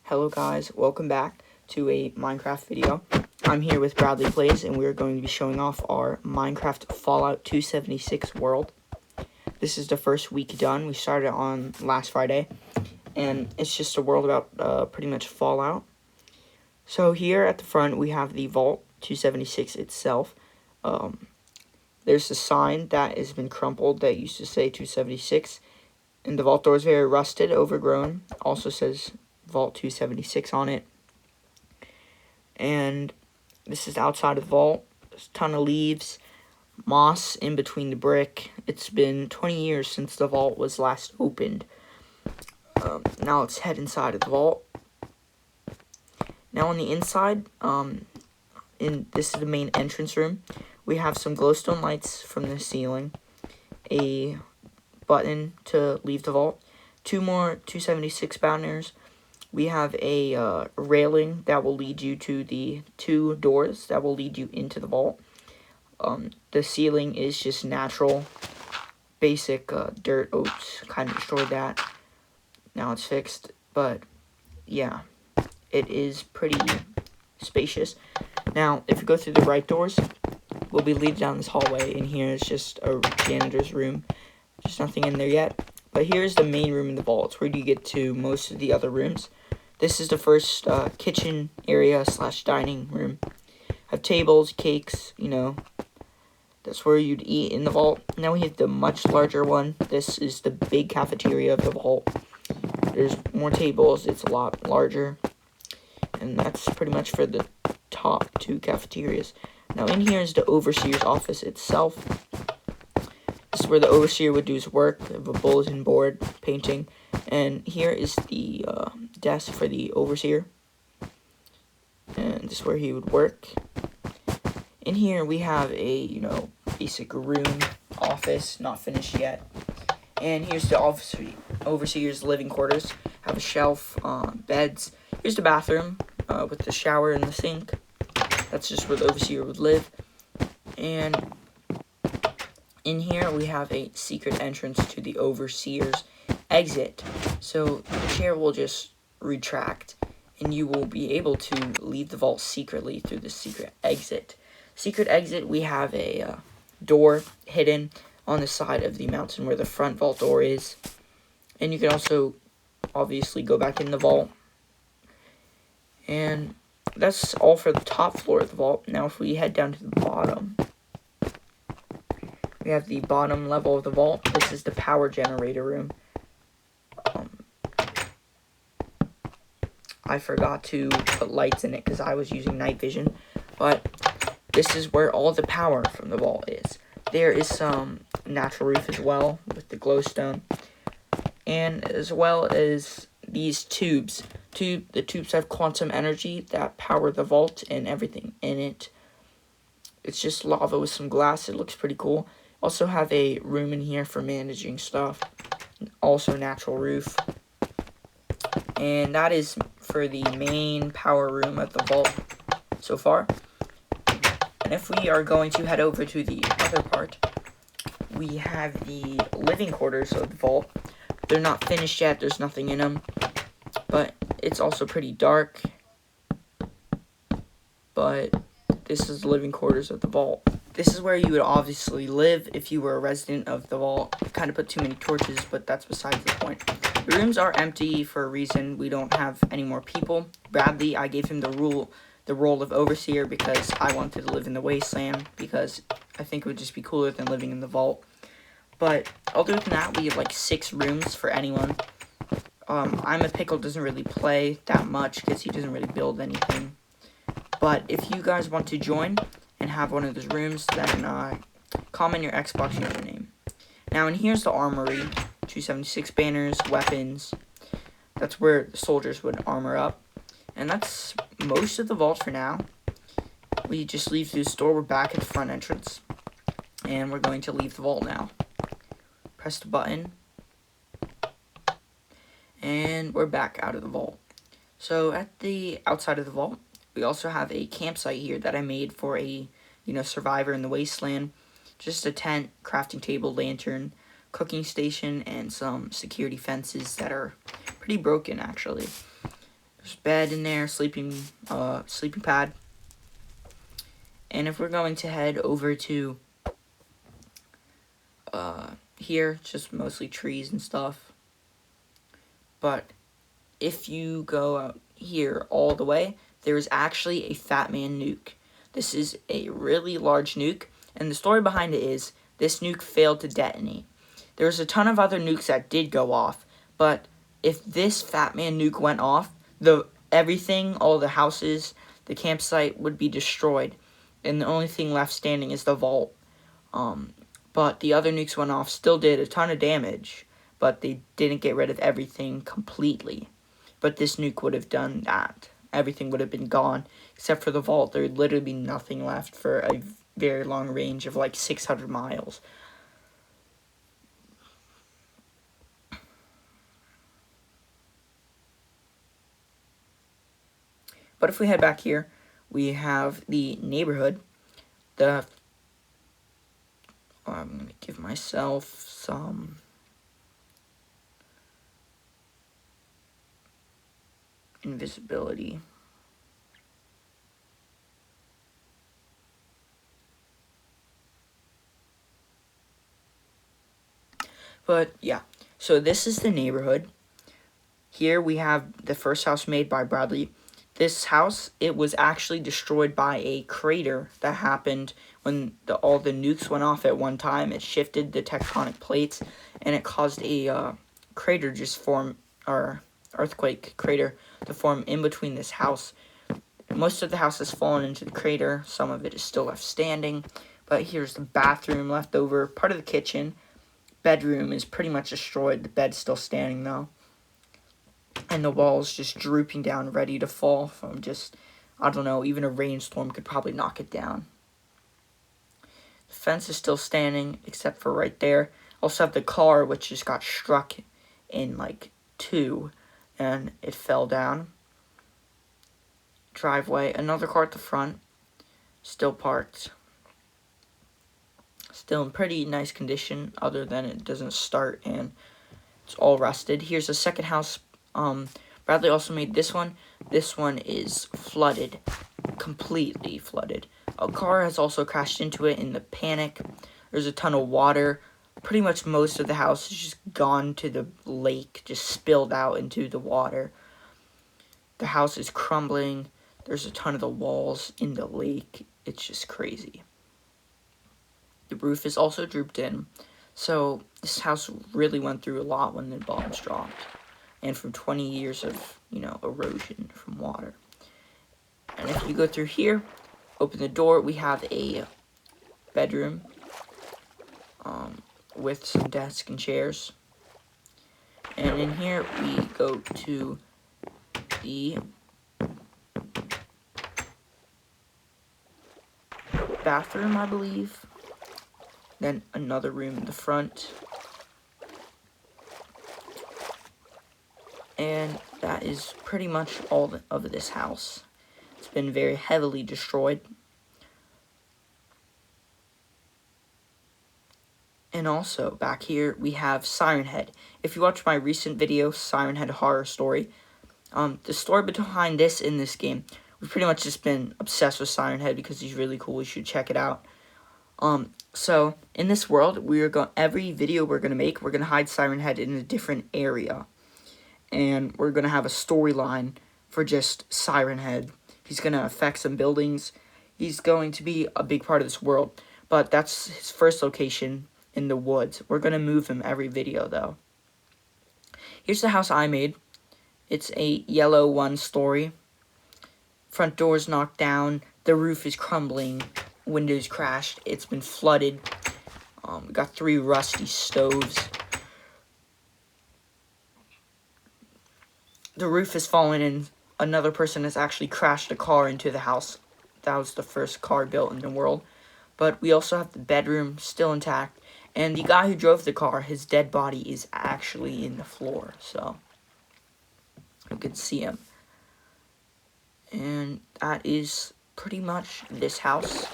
Hello guys, welcome back to a Minecraft video. I'm here with Bradley Plays and we're going to be showing off our Minecraft Fallout 276 world. This is the first week done. We started on last Friday and it's just a world about pretty much Fallout. So here at the front we have the Vault 276 itself. There's a sign that has been crumpled that used to say 276. And the vault door is very rusted, overgrown. Also says Vault 276 on it. And this is outside of the vault. There's a ton of leaves, moss in between the brick. It's been 20 years since the vault was last opened. Now let's head inside of the vault. Now on the inside, this is the main entrance room. We have some glowstone lights from the ceiling. A button to leave the vault. 2 more 276 banners. We have a railing that will lead you to the 2 doors that will lead you into the vault. The ceiling is just natural, basic dirt. Oops, kind of destroyed that. Now it's fixed, but yeah, it is pretty spacious. Now, if you go through the right doors, we'll be leading down this hallway, and here is just a janitor's room. There's nothing in there yet. But here's the main room in the vault. It's where you get to most of the other rooms. This is the first kitchen area / dining room. Have tables, cakes, That's where you'd eat in the vault. Now we have the much larger one. This is the big cafeteria of the vault. There's more tables. It's a lot larger. And that's pretty much for the top 2 cafeterias. Now in here is the overseer's office itself. This is where the overseer would do his work. We have a bulletin board, painting, and here is the desk for the overseer. And this is where he would work. In here we have a, basic room, office, not finished yet. And here's the overseer's living quarters. Have a shelf, beds. Here's the bathroom with the shower and the sink. That's just where the overseer would live. And in here, we have a secret entrance to the overseer's exit. So the chair will just retract, and you will be able to leave the vault secretly through the secret exit. Secret exit, we have a door hidden on the side of the mountain where the front vault door is. And you can also, obviously, go back in the vault. And that's all for the top floor of the vault. Now if we head down to the bottom, we have the bottom level of the vault. This is the power generator room. I forgot to put lights in it because I was using night vision. But this is where all the power from the vault is. There is some natural roof as well with the glowstone. And as well as these tubes. The tubes have quantum energy that power the vault and everything in it. It's just lava with some glass. It looks pretty cool. Also have a room in here for managing stuff. Also natural roof. And that is for the main power room at the vault so far. And if we are going to head over to the other part, we have the living quarters of the vault. They're not finished yet. There's nothing in them. But it's also pretty dark. But this is the living quarters of the vault. This is where you would obviously live if you were a resident of the vault. Kind of put too many torches, but that's besides the point. The rooms are empty for a reason. We don't have any more people. Bradley, I gave him the role of overseer because I wanted to live in the wasteland because I think it would just be cooler than living in the vault. But other than that, we have like 6 rooms for anyone. I'm a Pickle doesn't really play that much because he doesn't really build anything. But if you guys want to join and have one of those rooms, then comment your Xbox username. Now, and here's the armory. 276 banners, weapons. That's where the soldiers would armor up. And that's most of the vault for now. We just leave through this door. We're back at the front entrance. And we're going to leave the vault now. Press the button. And we're back out of the vault. So at the outside of the vault, we also have a campsite here that I made for a, survivor in the wasteland. Just a tent, crafting table, lantern, cooking station, and some security fences that are pretty broken, actually. There's bed in there, sleeping pad. And if we're going to head over to here, just mostly trees and stuff. But if you go out here all the way, there is actually a Fat Man nuke. This is a really large nuke, and the story behind it is this nuke failed to detonate. There's a ton of other nukes that did go off, but if this Fat Man nuke went off, everything, all the houses, the campsite would be destroyed, and the only thing left standing is the vault. But the other nukes went off, still did a ton of damage, but they didn't get rid of everything completely. But this nuke would have done that. Everything would have been gone, except for the vault. There would literally be nothing left for a very long range of like 600 miles. But if we head back here, we have the neighborhood. I'm going to give myself some invisibility. But yeah, so this is the neighborhood. Here we have the first house made by Bradley. This house, it was actually destroyed by a crater that happened when all the nukes went off at one time. It shifted the tectonic plates, and it caused a crater just form, or earthquake crater to form in between this house. Most of the house has fallen into the crater. Some of it is still left standing. But here's the bathroom left over, part of the kitchen. Bedroom is pretty much destroyed. The bed's still standing though. And the wall's just drooping down, ready to fall from just, I don't know, even a rainstorm could probably knock it down. The fence is still standing, except for right there. Also have the car, which just got struck in like two, and it fell down. Driveway, another car at the front, still parked. Still in pretty nice condition, other than it doesn't start and it's all rusted. Here's the second house. Bradley also made this one. This one is flooded, completely flooded. A car has also crashed into it in the panic. There's a ton of water. Pretty much most of the house is just gone to the lake, just spilled out into the water. The house is crumbling. There's a ton of the walls in the lake. It's just crazy. The roof is also drooped in. So this house really went through a lot when the bombs dropped. And from 20 years of, erosion from water. And if you go through here, open the door, we have a bedroom with some desks and chairs. And in here, we go to the bathroom, I believe. Then another room in the front. And that is pretty much all of this house. It's been very heavily destroyed. And also, back here, we have Siren Head. If you watch my recent video, Siren Head Horror Story, the story behind this in this game, we've pretty much just been obsessed with Siren Head because he's really cool. You should check it out. So, in this world, every video we're going to make, we're going to hide Siren Head in a different area. And we're going to have a storyline for just Siren Head. He's going to affect some buildings. He's going to be a big part of this world. But that's his first location in the woods. We're going to move him every video, though. Here's the house I made. It's a yellow one-story. Front door's knocked down. The roof is crumbling. Windows crashed. It's been flooded. We got 3 rusty stoves. The roof has fallen and another person has actually crashed a car into the house. That was the first car built in the world. But we also have the bedroom still intact. And the guy who drove the car, his dead body is actually in the floor. So, you can see him. And that is pretty much this house.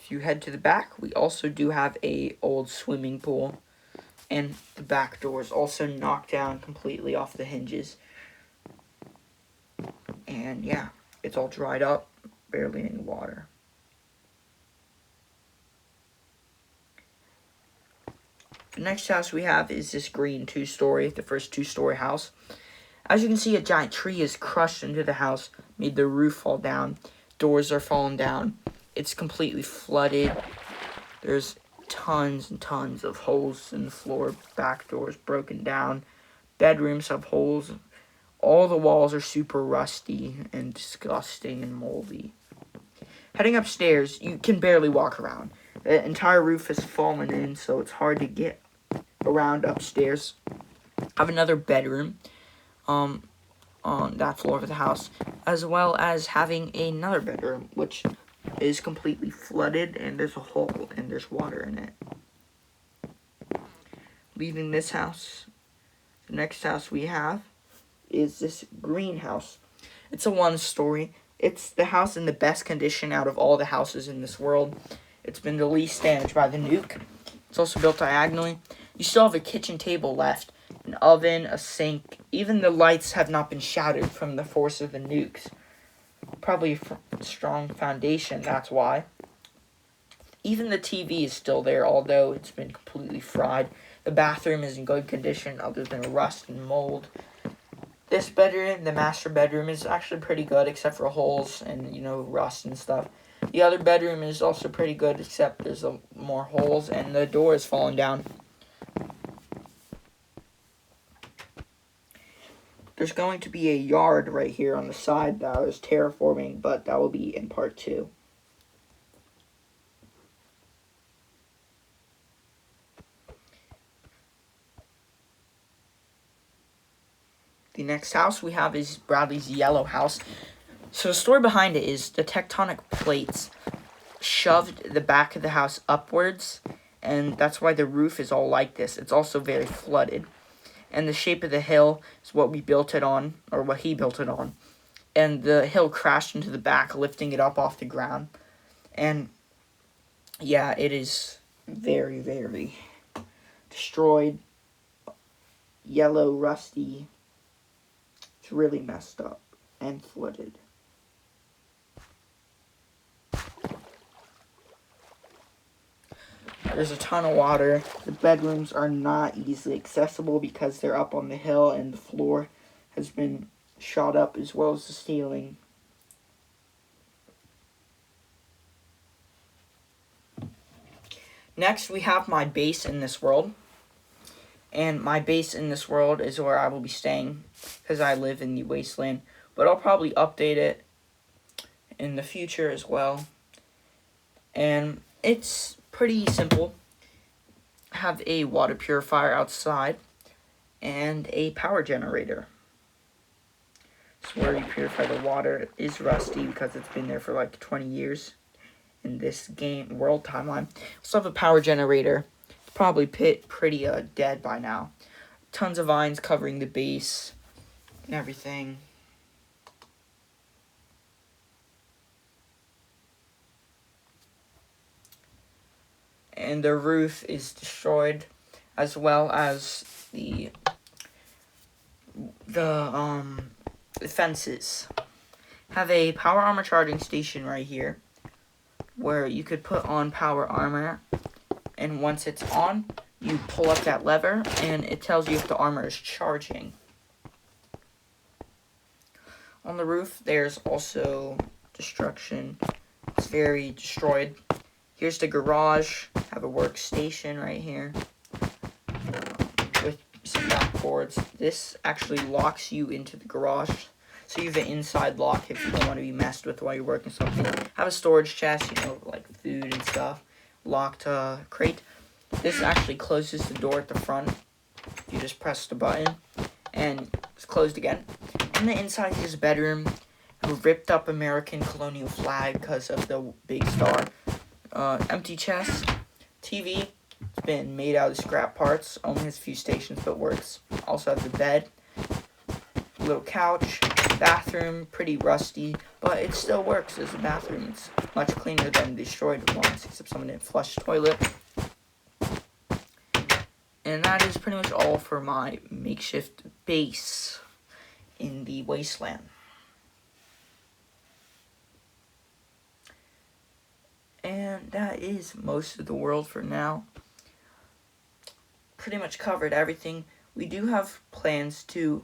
If you head to the back, we also do have a old swimming pool. And the back door is also knocked down completely off the hinges. And yeah, it's all dried up, barely any water. The next house we have is this green 2-story, the first 2-story house. As you can see, a giant tree is crushed into the house, made the roof fall down. Doors are falling down. It's completely flooded. There's tons and tons of holes in the floor. Back doors broken down. Bedrooms have holes. All the walls are super rusty and disgusting and moldy. Heading upstairs, you can barely walk around. The entire roof has fallen in, so it's hard to get around upstairs. I have another bedroom on that floor of the house, as well as having another bedroom, which is completely flooded, and there's a hole, and there's water in it. Leaving this house, the next house we have is this greenhouse. It's a 1-story. It's the house in the best condition out of all the houses in this world. It's been the least damaged by the nuke. It's also built diagonally. You still have a kitchen table left, an oven, a sink. Even the lights have not been shattered from the force of the nukes. Probably a strong foundation, that's why. Even the TV is still there, although it's been completely fried. The bathroom is in good condition, other than rust and mold. This bedroom, the master bedroom, is actually pretty good, except for holes and, rust and stuff. The other bedroom is also pretty good, except there's more holes, and the door is falling down. There's going to be a yard right here on the side that I was terraforming, but that will be in part 2. The next house we have is Bradley's yellow house. So the story behind it is the tectonic plates shoved the back of the house upwards, and that's why the roof is all like this. It's also very flooded. And the shape of the hill is what we built it on, or what he built it on. And the hill crashed into the back, lifting it up off the ground. And yeah, it is very, very destroyed, yellow, rusty. It's really messed up and flooded. There's a ton of water. The bedrooms are not easily accessible because they're up on the hill, and the floor has been shot up as well as the ceiling. Next, we have my base in this world. And my base in this world is where I will be staying because I live in the wasteland. But I'll probably update it in the future as well. And it's pretty simple. I have a water purifier outside and a power generator. It's where you purify the water. It is rusty because it's been there for like 20 years in this game world timeline. I also have a power generator. It's probably pretty dead by now. Tons of vines covering the base and everything. And the roof is destroyed, as well as the fences. Have a power armor charging station right here, where you could put on power armor, and once it's on, you pull up that lever, and it tells you if the armor is charging. On the roof, there's also destruction. It's very destroyed. Here's the garage. Have a workstation right here with some backboards. This actually locks you into the garage, so you have an inside lock if you don't want to be messed with while you're working something. Have a storage chest, like food and stuff. Locked crate. This actually closes the door at the front. You just press the button, and it's closed again. On the inside is a bedroom. A ripped up American colonial flag because of the big star. Empty chest. TV. It's been made out of scrap parts. Only has a few stations, but works. Also have the bed. Little couch. Bathroom. Pretty rusty, but it still works as a bathroom. It's much cleaner than the destroyed ones, except someone didn't flush the toilet. And that is pretty much all for my makeshift base in the wasteland. And that is most of the world for now. Pretty much covered everything. We do have plans to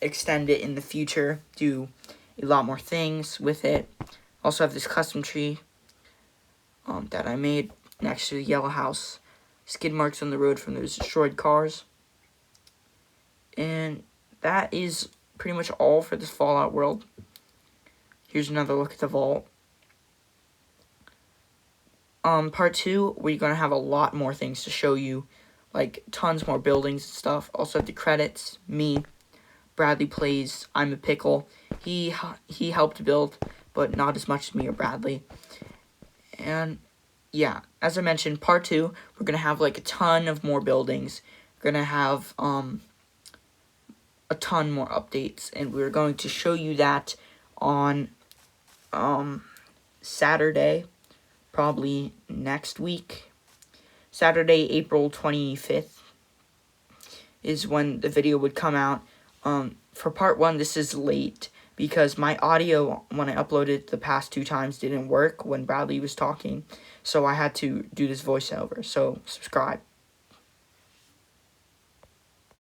extend it in the future, do a lot more things with it. Also have this custom tree that I made next to the yellow house. Skid marks on the road from those destroyed cars. And that is pretty much all for this Fallout world. Here's another look at the vault. Part 2, we're going to have a lot more things to show you. Like, tons more buildings and stuff. Also have the credits, me, Bradley plays I'm a Pickle. He helped build, but not as much as me or Bradley. And, yeah, as I mentioned, part 2, we're going to have, like, a ton of more buildings. We're going to have, a ton more updates. And we're going to show you that on, Saturday, probably next week. Saturday, April 25th is when the video would come out. For part 1, this is late because my audio, when I uploaded the past 2 times, didn't work when Bradley was talking. So I had to do this voiceover. So subscribe.